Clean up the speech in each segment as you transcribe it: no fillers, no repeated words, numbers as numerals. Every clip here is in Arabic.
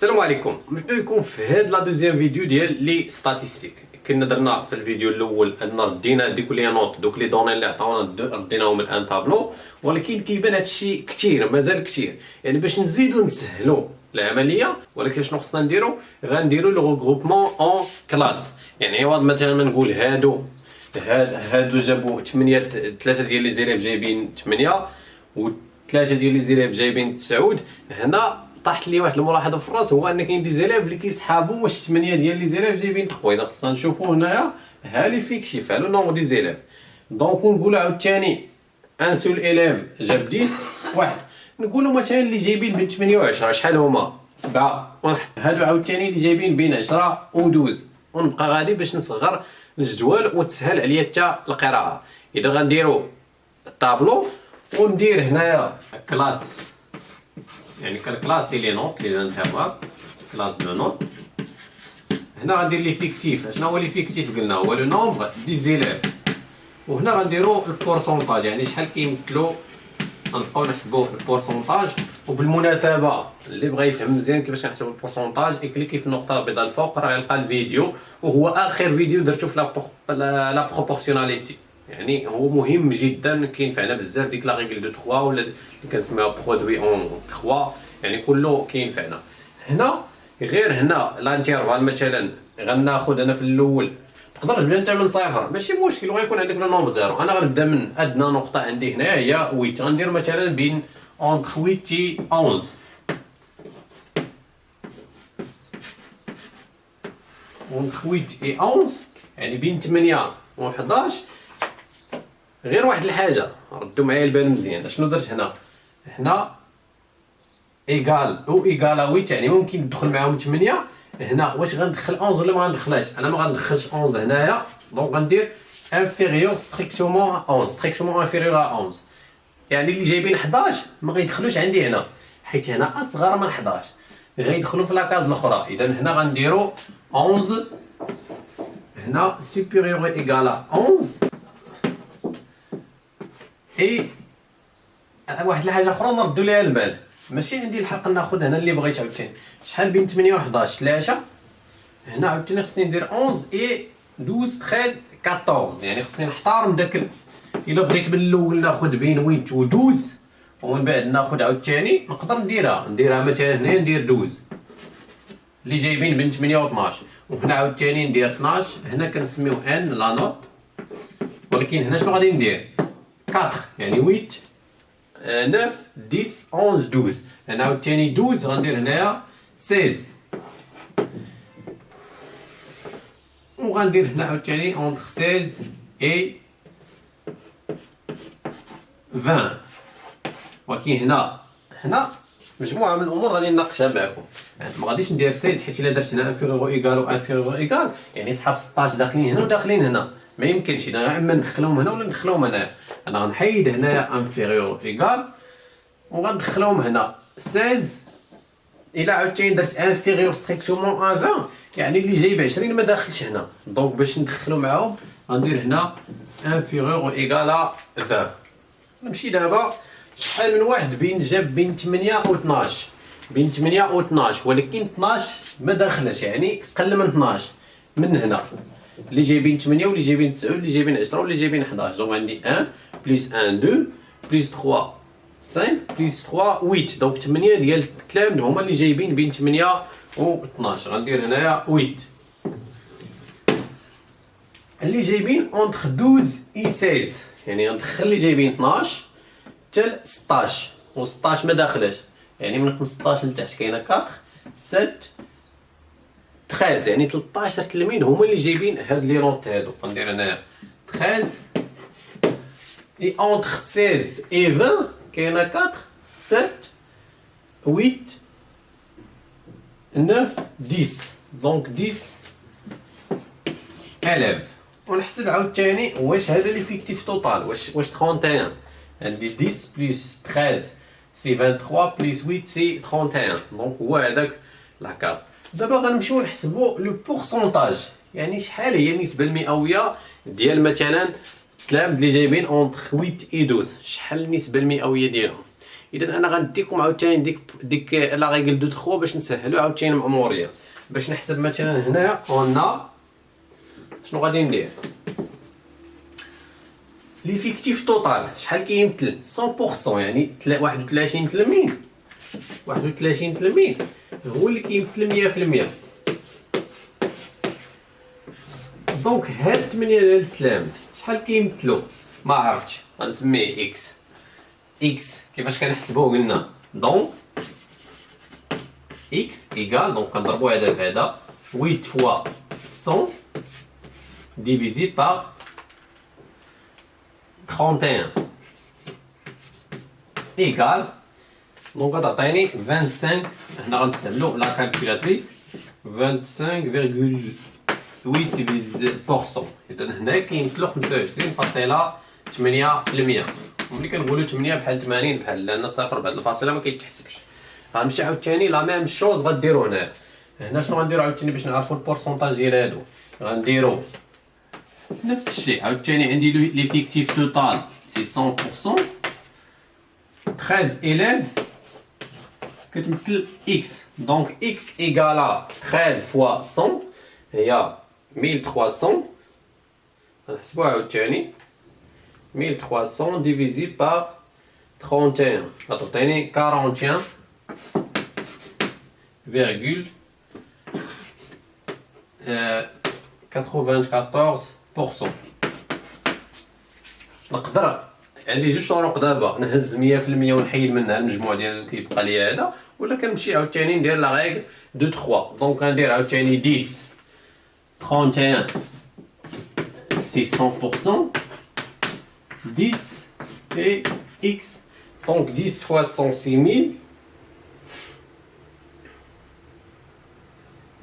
السلام عليكم. مرحبا بكم في هاد لا دوزيام فيديو ديال لي ستاتيستيك. كنا درنا في الفيديو الاول ان ردينا ديك لي نوت دوك لي دوني اللي عطاونا رديناهم الان طابلو، ولكن كيبان هادشي كثير مازال كثير، يعني باش نزيدو نسهلو العمليه. ولكن شنو خصنا نديرو؟ غنديرو لو غروبمون اون كلاس. يعني عوض مثلا ما نقول هادو جابوا 8، 3 ديال لي زيليف جايبين 8 و3 ديال لي زيليف جايبين 9. هنا طاحت لي واحد الملاحظه في الراس، هو ان كاين دي زيليف اللي كيسحابوا واش 8 ديال لي زيليف جايبين 3. اذا خصنا نشوفوا هنايا ها لي فيكشيف على نومبر دي زيليف. دونك نقولوا عاوتاني ان سول اليف جاب 10 واحد، نقولوا مثلا اللي جايبين بين 8 و 10 شحال هما 7، هادو عاوتاني اللي جايبين بين 10 و 12، ونبقى غادي باش نصغر الجدول وتسهل عليا حتى القراءه. اذا غنديروا الطابلو وندير هنايا كلاس، يعني كالكلاسي لي نوت لي زانترفال كلاس دو نوت. هنا غندير لي فيكتيف. شنو هو لي فيكتيف؟ قلنا هو لو نومبر دي زيليف، وهنا غنديرو البورسونتاج، يعني شحال كيمثلوا. غنبقاو نحسبوا البورسونتاج. وبالمناسبه اللي بغى يفهم مزيان كيفاش نحسبوا البورسونتاج يكليكي في النقطه البيضاء الفوق، راه يلقى الفيديو، وهو اخر فيديو درتو في لا بروبورسيوناليتي. يعني هو مهم جدا، كينفعنا بزاف ديك لا ريغل دو 3 ولا اللي كنسميوها برودوي اون 3، يعني كله كينفعنا. هنا غير هنا لانتيرفال مثلا غناخذ انا في الاول، تقدر تبدا انت من صفر ماشي مشكل، وغيكون عندك لو نومبر زيرو. انا غنبدا من ادنى نقطه عندي هنا هي 8، غندير مثلا بين اونتر 8 و 11. اونتر 8 و 11 يعني بين 8 و 11. غير واحد الحاجه ردوا معايا البال مزيان، شنو درت هنا ايكال او ايكالا 8، يعني ممكن ندخل معاهم 8. هنا واش غندخل 11 ولا ما غندخلهاش؟ انا ما غندخلش 11 هنايا، دونك غندير انفيريور ستريكتومون 11، ستريكتومون انفيريور 11، يعني اللي جايبين 11 ما غيدخلوش عندي هنا، حيت هنا اصغر من 11 غيدخلوا في لاكاز الاخرى. اذا هنا غنديروا 11 هنا سوبيريور ايكالا 11. اي واحد الحاجه اخرى نردوا ليها البال، ماشي عندي الحق ناخذ هنا اللي بغيت عاوتاني. شحال بين 8 و 11؟ 3. هنا عاوتاني خصني ندير 11 اي 12 13 14، يعني خصني نحترم داك الا بغيت من الاول ناخذ بين 8 و 12 ومن بعد ناخذ عاوتاني نقدر نديرها مثلا هنا ندير 12 اللي جايبين بين 8 و 12، وهنا عاوتاني ندير 12. هنا كنسميو ان لا نوت، ولكن هنا شنو غادي ندير 4، يعني 8 9 10 11 12. هنا عاوتاني 12 غندير هنايا 16، وغندير هنا عاوتاني اونتر 16 اي 20. ولكن هنا مجموعه من الامور غادي نناقشها معكم. يعني ما غاديش ندير 16، حيت الا درت هنا انفيريور ايكال و انفيريور ايكال يعني صحاب 16 داخلين هنا وداخلين هنا، ما يمكنش. انا اما ندخلهم هنا ولا ندخلهم هنا. انا غنحيد هنايا انفيريور ايكال وغندخلهم هنا 16. الا عاوتاني درت انفيريور ستريكتومون 20 يعني اللي جايب 20 ما داخلش هنا، دونك باش ندخلو معاهم غندير هنا انفيريور ايكال 20. نمشي دابا شحال من واحد جاب بين 8 و 12، بين 8 و 12، ولكن 12 ما داخلش، يعني قل من 12 من هنا اللي جايبين 8 واللي جايبين 9 واللي جايبين 10 واللي جايبين 11. دونك عندي 1 بلس 1 2 بلس 3 5 بلس 3 8، دونك 8 ديال التلامذ هما اللي جايبين بين 8 و 12. غندير هنايا 8 اللي جايبين اونتر 12 اي 16، يعني غندخل اللي جايبين 12 حتى 16 و 16 ما داخلاش، يعني من 15 لتحت كاينه 4 7 13، يعني 13 تلميذ هما اللي جايبين هاد لي نوت هادو. غندير هنايا 13 اي اونتر 16 اي 20 كاينه 4 7 8 9 10، دونك 10 11. ونحسب عاوتاني واش هذا لي فيكتيف توتال، واش 31. عندي 10 بلس 13 سي 23 بلس 8 سي 31، دونك هو هذاك لاكاس. دابا غنمشيو نحسبوا لو بورسونتاج، يعني شحال هي النسبه المئويه ديال مثلا التلامذ اللي جايبين اونتر 8 و 12، شحال النسبه المئويه ديالهم. اذا انا غنديكم عاوتاني ديك لا ريغل دو 3 باش نسهلوا عاوتاني الماموريه. باش نحسب مثلا هنا قلنا شنو غادي ندير ليفيكتيف توتال شحال كيمثل 100%، يعني 31 تلميذ 31 تلميذ هو اللي كيمثل 100%. دونك هاد 8 ديال التلاميذ شحال كيمثلوا ما عرفتش، غنسميه اكس. اكس كيفاش كنحسبوه؟ قلنا دونك اكس ايكال، دونك كنضربو هذا بهذا 8 فوا 100 ديفيزي بار 31 ايكال، دونك غتعطيني 25. هنا غنستعملو لا كالكولاتريس 25,8 ديفيزي بورسون. اذا هنا كيمثلو 25.8%. ملي كنقولو 8 بحال 80 بحال، لان صفر بعد الفاصله ما كيتحسبش. غنمشي عاوتاني لا ميم شوز غديرو هنا شنو غنديرو عاوتاني باش نعرفو البورسونتاج ديال هادو؟ غنديرو نفس الشيء عاوتاني. عندي ليفيكتيف توتال سي 100%، 13 إليف كتمثل اكس، دونك اكس ايكالا 13 فوا 100 هي 1300. غنحسبوها عاوتاني 1300 ديفيزي بار 31 غتعطيني 41,94%. نقدر عندي جوج طرق دابا، نهز 100% ونحيد منها المجموع ديال اللي كيبقى ليا هذا، ولا كنمشي عاوتاني ندير لا ريغل دو 3. دونك غندير عاوتاني 10 31 سي 100%، 10 et x. Donc 10 fois 100 c'est 1000.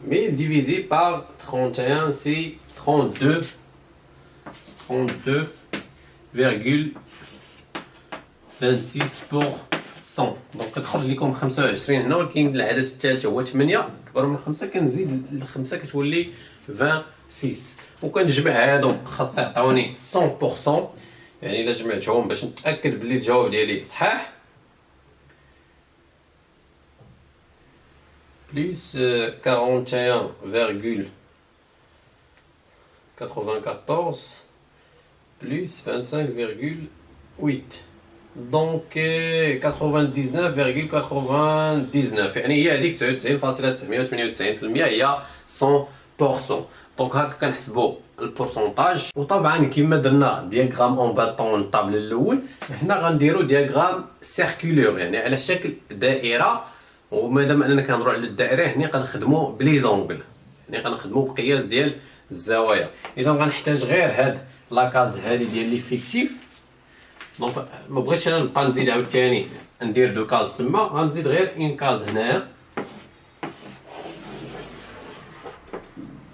1000 divisé par 31 c'est 32,26%. دونك كتخرج لكم 25 هنا، ولكن العدد الثالث هو 8 اكبر من 5 كنزيد ل5 كتولي 26. وكنجمع هادو خاص يعطوني 100%. يعني الا جمعتهم باش نتاكد بلي الجواب ديالي صحاح بلس 41,94 بلس 25,8 دونك 99,99، يعني هي هذيك 99.998% هي 100%. دونك هكا كنحسبوا البورسونتاج. وطبعا كما درنا دياغرام اون باتون الطابل الاول، هنا غنديروا دياغرام سيركولور يعني على شكل دائره. ومادام اننا كنهضروا على الدائره هنا كنخدموا بلي زونغل، يعني كنخدموا بقياس ديال الزوايا. اذا غنحتاج غير هاد لاكاز هادي ديال ليفيكتيف. دونك ما بغيتش انا نبقى نزيد عاوتاني ندير دو كاز تما، غنزيد غير اون كاز هنايا.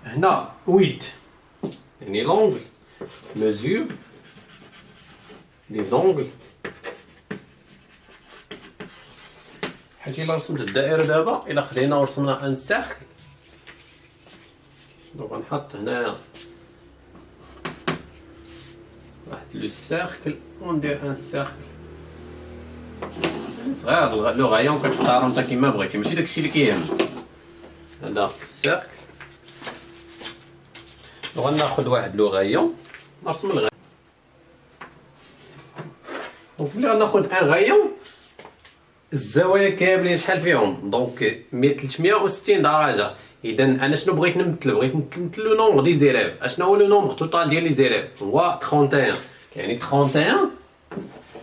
هنا 8 يعني لونغل mesure les angles. حيت الا رسمت الدائره دابا، الا خدينا ورسمنا ان سيركل، دونك غنحط هنايا واحد لو سيركل وندير ان سيركل صغير. لو غايون كتختارو نتا كيما بغيتي، ماشي داكشي اللي كيهم. هذا السيركل وغناخد واحد لو غايون نرسم الغايون. دونك ملي غناخد ان غايون الزوايا كاملين شحال فيهم؟ دونك 360 درجه. اذا انا شنو بغيت نمثل؟ بغيت نمثل لو نومبر دي زيليف. اشنو هو لو نومبر توتال ديال لي زيليف؟ هو 31. يعني 31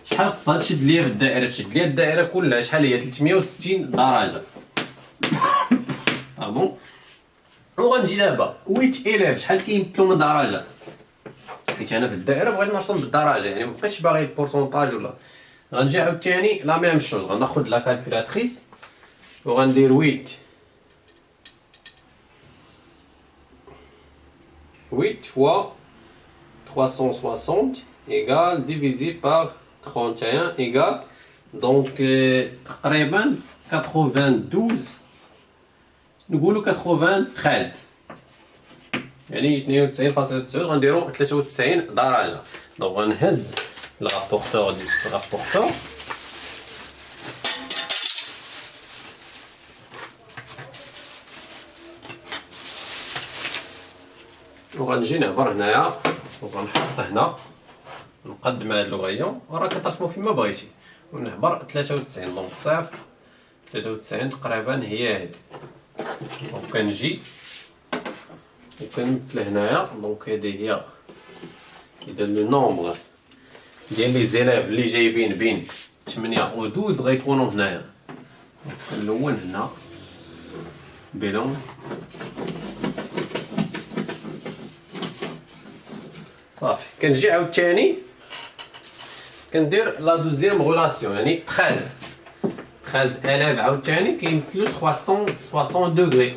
شحال خصها تشد ليا في الدائره؟ تشد ليا الدائره كلها شحال هي؟ 360 درجه. بون وغنجي دابا 8 إليف شحال كيمثلوا من درجه؟ حيت انا في الدائره بغيت نرسم بالدرجه، يعني مابقيتش باغي البورسونتاج ولا. غنجي عاوتاني لا ميم شوز، غناخد لا كالكولاتريس وغندير 8 fois 360 égale divisé par 31 égale donc تقريبا 92 نقولوا 93 يعني 92.9 غنديرو 93 درجه. دونك غنهز الرابورتور ديال الرابورتور وغنجي نعبر هنايا وغنحط هنا، نقدم هاد لوغيون وراه كترسمو فيما بغيتي، ونعبر 93. دونك 0 93 تقريبا هي هادي. دونك كنجي وكنمثل هنايا. دونك هادي هي إذا لو نومبر ديال لي زيلاف اللي جايبين بين 8 و 12 غيكونوا هنايا. كنلون هنا بلون صافي. كنجي عاوتاني كندير لا دوزيام غولاسيون، يعني 13000 عاوتاني كيمثلو 360 دوغري.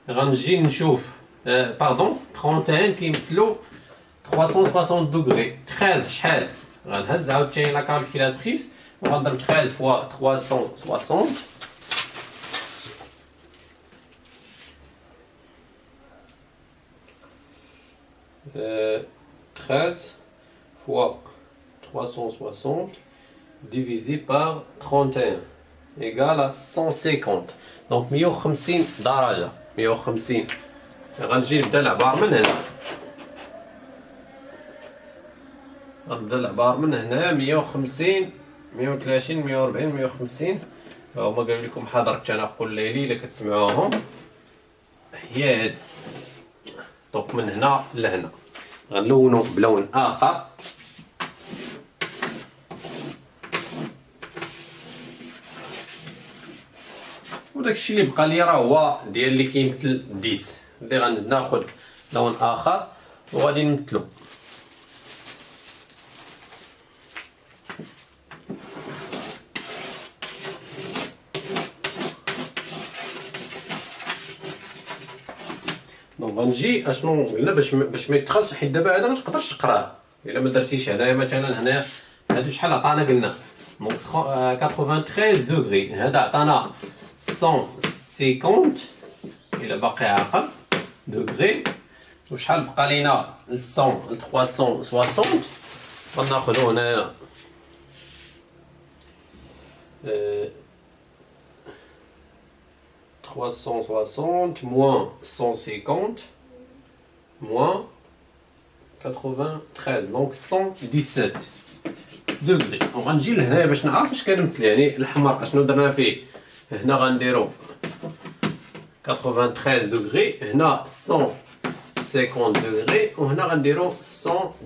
غنجي نشوف باردون 31 كيمثلو 360 دوغري. 13 شحال؟ غنهز عاوتاني لا كالكيلاتريس وغنضرب 13 فوا 360 13 fois 360 divisé par 31 égale à 150. donc 150 درجة. 150 غنجي نبدا العبار من هنا. غنبدا العبار من هنا 150 130 140 150. هما قالوا لكم حضر التنقل الليلي الا كتسمعوهم هي هادي. دونك من هنا لهنا غنلونو بلون اخر. وداكشي اللي بقى لي راه هو ديال اللي كيمثل 10 اللي غناخذ لون اخر وغادي نمثلو. دونك غنجي اشنو قلنا باش ما يدخلش، حيت دابا هذا ما تقدرش تقراه الا ما درتيش هنايا. مثلا هنا هادو شحال عطانا؟ قلنا دونك 93 دوغري. هذا عطانا 150 الا باقي عاقل دوغري. وشحال بقى لينا 100 ل 360. غناخذو هنايا 360 moins 150 moins 93 donc 117 دوغري. وغنجي لهنايا باش نعرف اش كنمثل، يعني الحمر اشنو درنا فيه. هنا غنديرو 93 دوغري، هنا 150 دوغري، وهنا غنديرو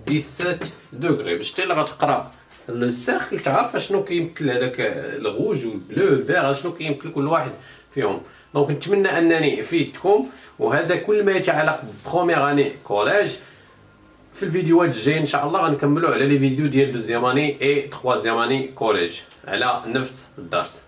117 دوغري باش حتى اللي غتقرا لو سيركل تعرف اشنو كيمثل هذاك الغوج والبلو الفيغ اشنو كيمثل كل واحد فيهم. دونك نتمنى انني فيدتكم، وهذا كل ما يتعلق ببروميير اني كوليج. في الفيديوهات الجايه ان شاء الله غنكملوا على لي فيديو ديال دوزيام اني اي تخوازيام اني كوليج على نفس الدرس.